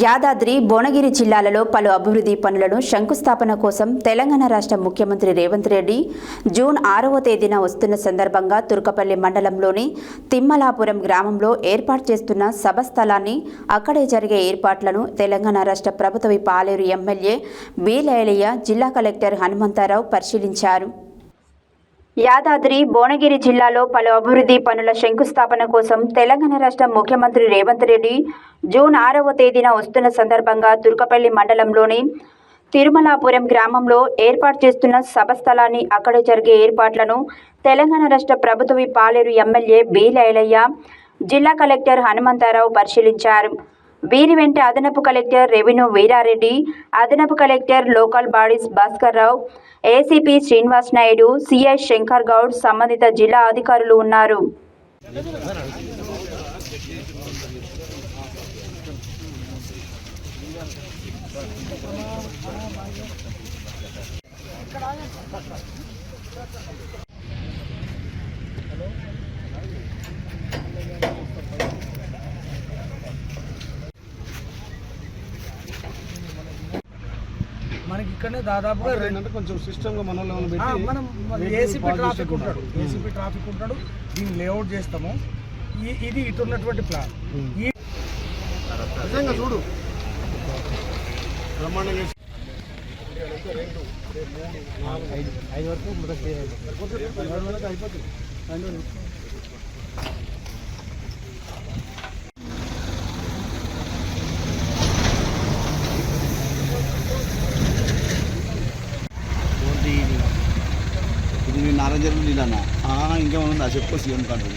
యాదాద్రి భువనగిరి జిల్లాలలో పలు అభివృద్ధి పనులను శంకుస్థాపన కోసం తెలంగాణ రాష్ట్ర ముఖ్యమంత్రి రేవంత్ రెడ్డి జూన్ 6వ తేదీన వస్తున్న సందర్భంగా తుర్కపల్లి మండలంలోని తిమ్మలాపురం గ్రామంలో ఏర్పాటు చేస్తున్న సభ స్థలాన్ని, అక్కడే జరిగే ఏర్పాట్లను తెలంగాణ రాష్ట్ర ప్రభుత్వ పాలేరు ఎమ్మెల్యే బి లైలయ్య, జిల్లా కలెక్టర్ హనుమంతరావు పరిశీలించారు. యాదాద్రి భువనగిరి జిల్లాలో పలు అభివృద్ధి పనుల శంకుస్థాపన కోసం తెలంగాణ రాష్ట్ర ముఖ్యమంత్రి రేవంత్ రెడ్డి జూన్ 6వ తేదీన వస్తున్న సందర్భంగా తుర్కపల్లి మండలంలోని తిరుమలాపురం గ్రామంలో ఏర్పాటు చేస్తున్న సభ స్థలాన్ని, అక్కడే జరిగే ఏర్పాట్లను తెలంగాణ రాష్ట్ర ప్రభుత్వ పాలేరు ఎమ్మెల్యే బి లైలయ్య, జిల్లా కలెక్టర్ హనుమంతరావు పరిశీలించారు. వీరి వెంట అదనపు కలెక్టర్ రెవెన్యూ వీరారెడ్డి, అదనపు collector local bodies Bhaskar Rao, ACP Srinivas Naidu, CI Shankar Goud, సంబంధిత జిల్లా అధికారులు ఉన్నారు. మనకి ఇక్కడనే దాదాపుగా కొంచెం సిస్టమ్ మనం ఏసీపీ ట్రాఫిక్ ఉంటాడు, దీన్ని లేఅవుట్ చేస్తాము. ఇది ఇటు ఉన్నటువంటి ప్లాన్. ఈ చూడు బ్రహ్మాండంగా 5 వరకు అయిపోతుంది. ఇది నేను నారాయణ నీళ్ళన్నా ఇంకేమన్నా చెప్పు సీఎం కంట్రోల్